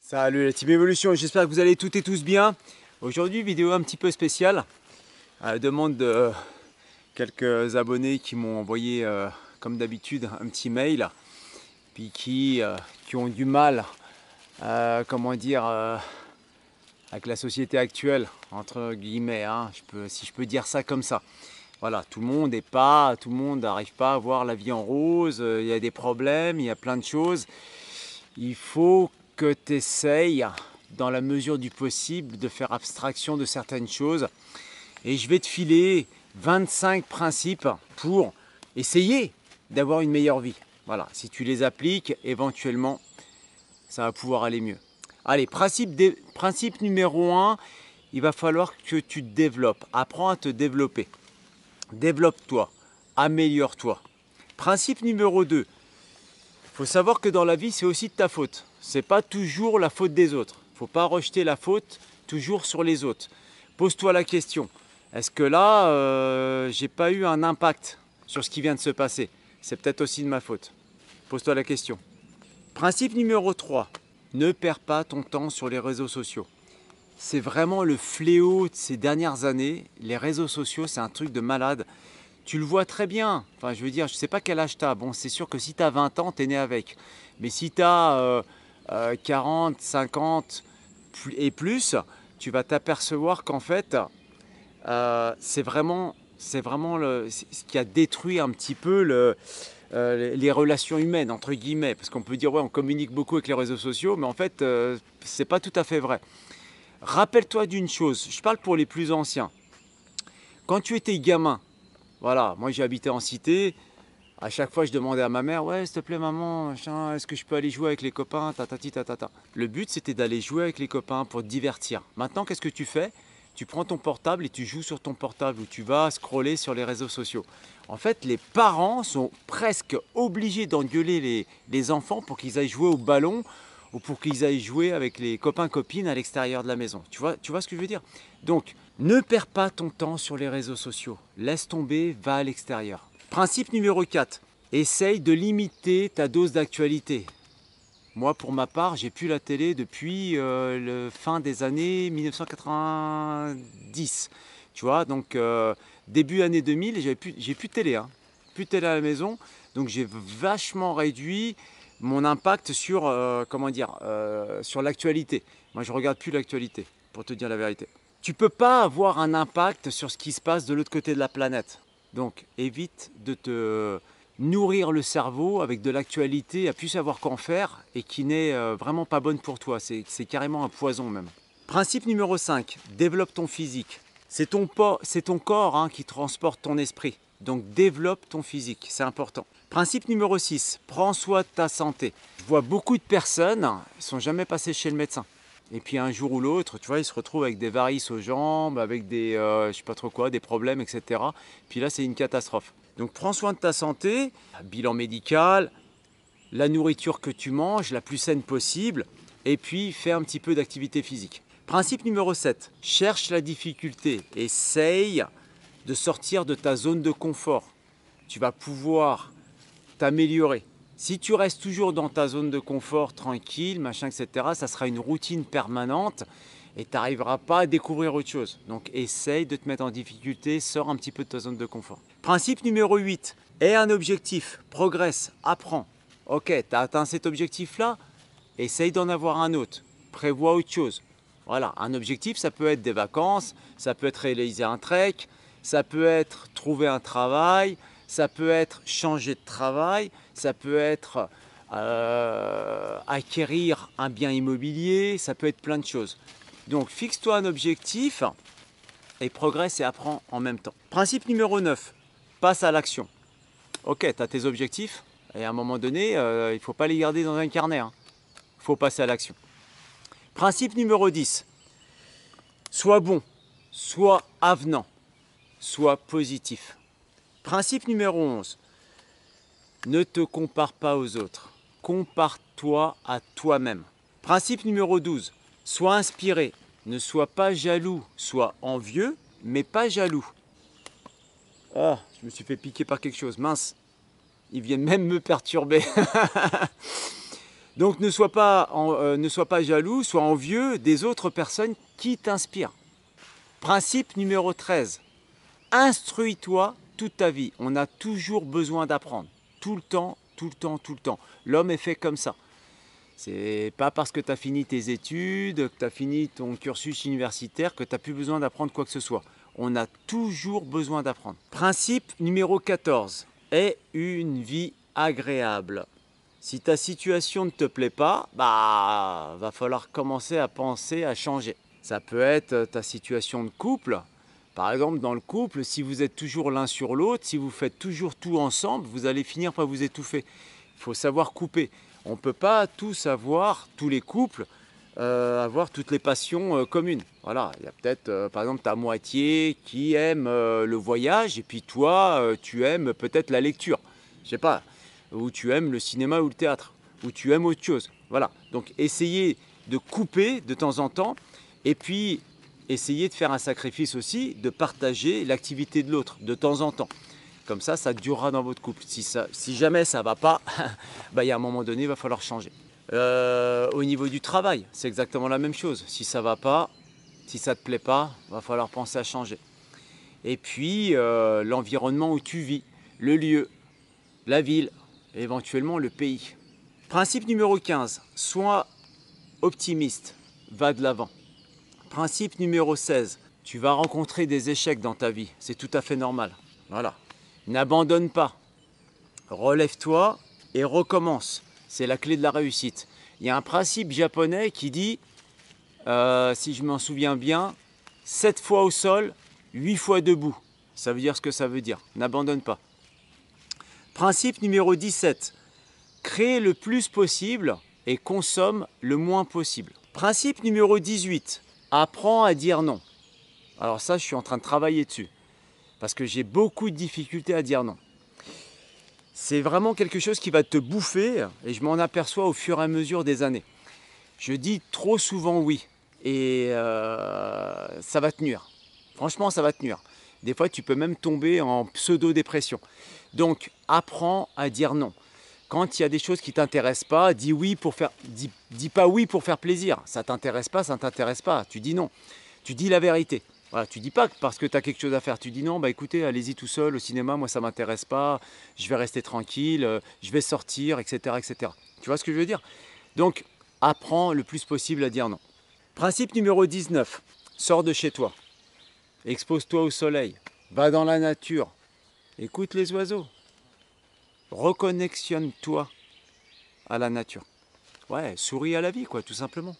Salut la Team Evolution, j'espère que vous allez toutes et tous bien. Aujourd'hui, vidéo un petit peu spéciale à la demande de quelques abonnés qui m'ont envoyé, comme d'habitude, un petit mail, puis qui ont du mal, comment dire, avec la société actuelle, entre guillemets, hein, si je peux dire ça comme ça. Voilà, tout le monde n'arrive pas à voir la vie en rose, il y a des problèmes, il y a plein de choses. Il faut que tu essayes, dans la mesure du possible, de faire abstraction de certaines choses. Et je vais te filer 25 principes pour essayer d'avoir une meilleure vie. Voilà, si tu les appliques, éventuellement, ça va pouvoir aller mieux. Allez, principe numéro 1, il va falloir que tu te développes. Apprends à te développer. Développe-toi, améliore-toi. Principe numéro 2, il faut savoir que dans la vie, c'est aussi de ta faute. C'est pas toujours la faute des autres. Il ne faut pas rejeter la faute toujours sur les autres. Pose-toi la question, est-ce que là, j'ai pas eu un impact sur ce qui vient de se passer? C'est peut-être aussi de ma faute. Pose-toi la question. Principe numéro 3, ne perds pas ton temps sur les réseaux sociaux. C'est vraiment le fléau de ces dernières années. Les réseaux sociaux, c'est un truc de malade. Tu le vois très bien. Enfin, je veux dire, je ne sais pas quel âge tu as. Bon, c'est sûr que si tu as 20 ans, tu es né avec. Mais si tu as 40, 50 et plus, tu vas t'apercevoir qu'en fait, c'est vraiment ce qui a détruit un petit peu les relations humaines, entre guillemets. Parce qu'on peut dire, ouais, on communique beaucoup avec les réseaux sociaux, mais en fait, c'est pas tout à fait vrai. Rappelle-toi d'une chose, je parle pour les plus anciens. Quand tu étais gamin, voilà, moi j'ai habité en cité, à chaque fois je demandais à ma mère, ouais s'il te plaît maman, est-ce que je peux aller jouer avec les copains, tatati tatata. Le but c'était d'aller jouer avec les copains pour te divertir. Maintenant qu'est-ce que tu fais? Tu prends ton portable et tu joues sur ton portable ou tu vas scroller sur les réseaux sociaux. En fait, les parents sont presque obligés d'engueuler les enfants pour qu'ils aillent jouer au ballon ou pour qu'ils aillent jouer avec les copains-copines à l'extérieur de la maison. Tu vois ce que je veux dire? Donc, ne perds pas ton temps sur les réseaux sociaux. Laisse tomber, va à l'extérieur. Principe numéro 4. Essaye de limiter ta dose d'actualité. Moi, pour ma part, j'ai plus la télé depuis le fin des années 1990. Tu vois, donc début année 2000, j'ai plus de télé. Hein. Plus de télé à la maison. Donc j'ai vachement réduit mon impact sur, sur l'actualité. Moi, je regarde plus l'actualité, pour te dire la vérité. Tu peux pas avoir un impact sur ce qui se passe de l'autre côté de la planète. Donc évite de te nourrir le cerveau avec de l'actualité à plus savoir qu'en faire et qui n'est vraiment pas bonne pour toi. C'est carrément un poison même. Principe numéro 5, développe ton physique. C'est ton corps hein, qui transporte ton esprit. Donc développe ton physique, c'est important. Principe numéro 6, prends soin de ta santé. Je vois beaucoup de personnes, ils ne sont jamais passés chez le médecin. Et puis un jour ou l'autre, tu vois, ils se retrouvent avec des varices aux jambes, avec des, je sais pas trop quoi, des problèmes, etc. Puis là, c'est une catastrophe. Donc prends soin de ta santé, bilan médical, la nourriture que tu manges, la plus saine possible, et puis fais un petit peu d'activité physique. Principe numéro 7, cherche la difficulté, essaye de sortir de ta zone de confort. Tu vas pouvoir t'améliorer. Si tu restes toujours dans ta zone de confort, tranquille, machin, etc., ça sera une routine permanente et tu n'arriveras pas à découvrir autre chose. Donc essaye de te mettre en difficulté, sors un petit peu de ta zone de confort. Principe numéro 8, aie un objectif, progresse, apprends. Ok, tu as atteint cet objectif-là, essaye d'en avoir un autre, prévois autre chose. Voilà, un objectif, ça peut être des vacances, ça peut être réaliser un trek, ça peut être trouver un travail, ça peut être changer de travail, ça peut être acquérir un bien immobilier, ça peut être plein de choses. Donc fixe-toi un objectif et progresse et apprends en même temps. Principe numéro 9, passe à l'action. Ok, tu as tes objectifs et à un moment donné, il ne faut pas les garder dans un carnet. Il faut passer à l'action. Principe numéro 10, sois bon, sois avenant, sois positif. Principe numéro 11, ne te compare pas aux autres. Compare-toi à toi-même. Principe numéro 12, sois inspiré. Ne sois pas jaloux, sois envieux, mais pas jaloux. Oh, je me suis fait piquer par quelque chose, mince. Ils viennent même me perturber. Donc ne sois pas jaloux, sois envieux des autres personnes qui t'inspirent. Principe numéro 13. Instruis-toi toute ta vie. On a toujours besoin d'apprendre. Tout le temps, tout le temps, tout le temps. L'homme est fait comme ça. C'est pas parce que tu as fini tes études, que tu as fini ton cursus universitaire que tu n'as plus besoin d'apprendre quoi que ce soit. On a toujours besoin d'apprendre. Principe numéro 14. Aie une vie agréable. Si ta situation ne te plaît pas, va falloir commencer à penser à changer. Ça peut être ta situation de couple. Par exemple, dans le couple, si vous êtes toujours l'un sur l'autre, si vous faites toujours tout ensemble, vous allez finir par vous étouffer. Il faut savoir couper. On ne peut pas tous avoir, tous les couples, avoir toutes les passions communes. Voilà, il y a peut-être, par exemple, ta moitié qui aime le voyage, et puis toi, tu aimes peut-être la lecture. Je sais pas, ou tu aimes le cinéma ou le théâtre, ou tu aimes autre chose. Voilà, donc essayez de couper de temps en temps, et puis essayez de faire un sacrifice aussi, de partager l'activité de l'autre de temps en temps. Comme ça durera dans votre couple. Si jamais ça ne va pas, il y a un moment donné, il va falloir changer. Au niveau du travail, c'est exactement la même chose. Si ça ne va pas, si ça ne te plaît pas, il va falloir penser à changer. Et puis, l'environnement où tu vis, le lieu, la ville, éventuellement le pays. Principe numéro 15, sois optimiste, va de l'avant. Principe numéro 16, tu vas rencontrer des échecs dans ta vie, c'est tout à fait normal. Voilà. N'abandonne pas, relève-toi et recommence. C'est la clé de la réussite. Il y a un principe japonais qui dit, si je m'en souviens bien, 7 fois au sol, 8 fois debout. Ça veut dire ce que ça veut dire. N'abandonne pas. Principe numéro 17. Crée le plus possible et consomme le moins possible. Principe numéro 18. Apprends à dire non. Alors ça, je suis en train de travailler dessus. Parce que j'ai beaucoup de difficultés à dire non. C'est vraiment quelque chose qui va te bouffer et je m'en aperçois au fur et à mesure des années. Je dis trop souvent oui et ça va te nuire. Franchement, ça va te nuire. Des fois, tu peux même tomber en pseudo-dépression. Donc, apprends à dire non. Quand il y a des choses qui ne t'intéressent pas, dis pas oui pour faire plaisir. Ça ne t'intéresse pas, ça ne t'intéresse pas. Tu dis non. Tu dis la vérité. Voilà, tu dis pas parce que tu as quelque chose à faire. Tu dis non, écoutez, allez-y tout seul au cinéma, moi ça ne m'intéresse pas, je vais rester tranquille, je vais sortir, etc., etc. Tu vois ce que je veux dire? Donc, apprends le plus possible à dire non. Principe numéro 19, sors de chez toi. Expose-toi au soleil, va dans la nature, écoute les oiseaux. Reconnexionne-toi à la nature. Ouais, souris à la vie, quoi, tout simplement.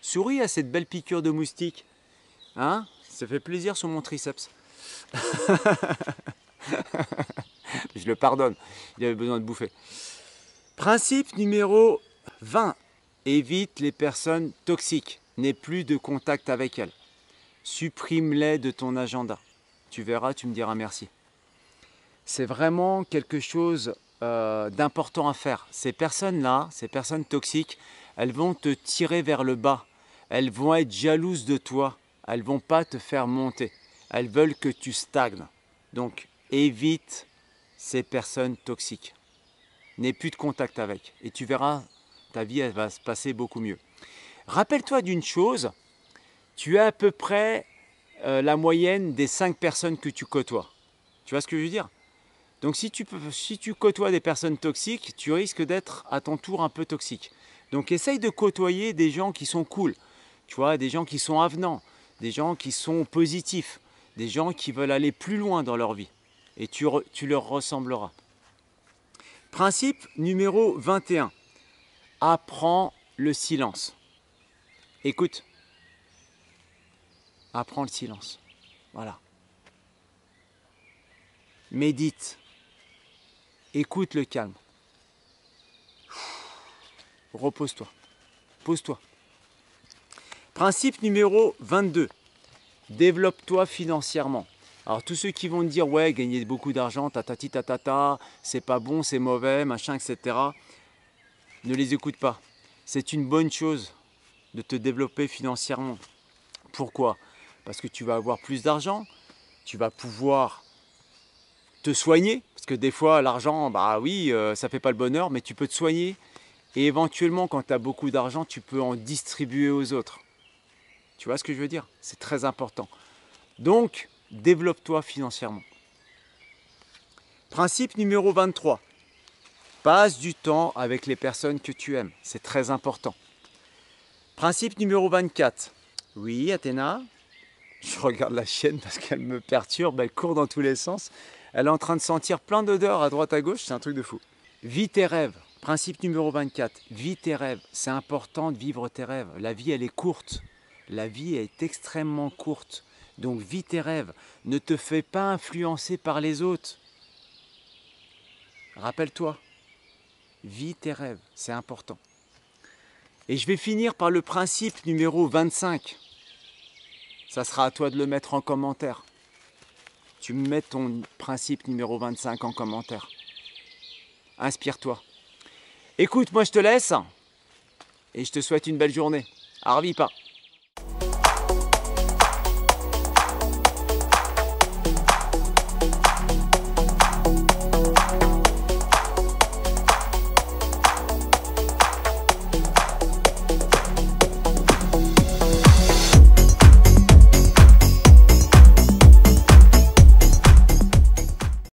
Souris à cette belle piqûre de moustique. Hein? Ça fait plaisir sur mon triceps. Je le pardonne, il avait besoin de bouffer. Principe numéro 20. Évite les personnes toxiques. N'aie plus de contact avec elles. Supprime-les de ton agenda. Tu verras, tu me diras merci. C'est vraiment quelque chose d'important à faire. Ces personnes-là, ces personnes toxiques, elles vont te tirer vers le bas. Elles vont être jalouses de toi. Elles ne vont pas te faire monter. Elles veulent que tu stagnes. Donc, évite ces personnes toxiques. N'aie plus de contact avec. Et tu verras, ta vie elle va se passer beaucoup mieux. Rappelle-toi d'une chose, tu as à peu près la moyenne des 5 personnes que tu côtoies. Tu vois ce que je veux dire? Donc si tu côtoies des personnes toxiques, tu risques d'être à ton tour un peu toxique. Donc essaye de côtoyer des gens qui sont cool, tu vois, des gens qui sont avenants, des gens qui sont positifs, des gens qui veulent aller plus loin dans leur vie. Et tu leur ressembleras. Principe numéro 21. Apprends le silence. Écoute. Apprends le silence. Voilà. Médite. Écoute le calme. Repose-toi. Pose-toi. Principe numéro 22. Développe-toi financièrement. Alors tous ceux qui vont te dire ouais, gagner beaucoup d'argent, tatati tatata, c'est pas bon, c'est mauvais, machin, etc. Ne les écoute pas. C'est une bonne chose de te développer financièrement. Pourquoi? Parce que tu vas avoir plus d'argent, tu vas pouvoir te soigner, parce que des fois l'argent, oui, ça fait pas le bonheur, mais tu peux te soigner Et éventuellement, quand tu as beaucoup d'argent, tu peux en distribuer aux autres. Tu vois ce que je veux dire? C'est très important. Donc, développe-toi financièrement. Principe numéro 23. Passe du temps avec les personnes que tu aimes. C'est très important. Principe numéro 24. Oui, Athéna? Je regarde la chienne parce qu'elle me perturbe, elle court dans tous les sens. Elle est en train de sentir plein d'odeurs à droite à gauche, c'est un truc de fou. Vis tes rêves. Principe numéro 24. Vis tes rêves. C'est important de vivre tes rêves. La vie, elle est courte. La vie est extrêmement courte. Donc vis tes rêves. Ne te fais pas influencer par les autres. Rappelle-toi. Vis tes rêves. C'est important. Et je vais finir par le principe numéro 25. Ça sera à toi de le mettre en commentaire. Tu me mets ton principe numéro 25 en commentaire. Inspire-toi. Écoute, moi je te laisse et je te souhaite une belle journée. Arvipa.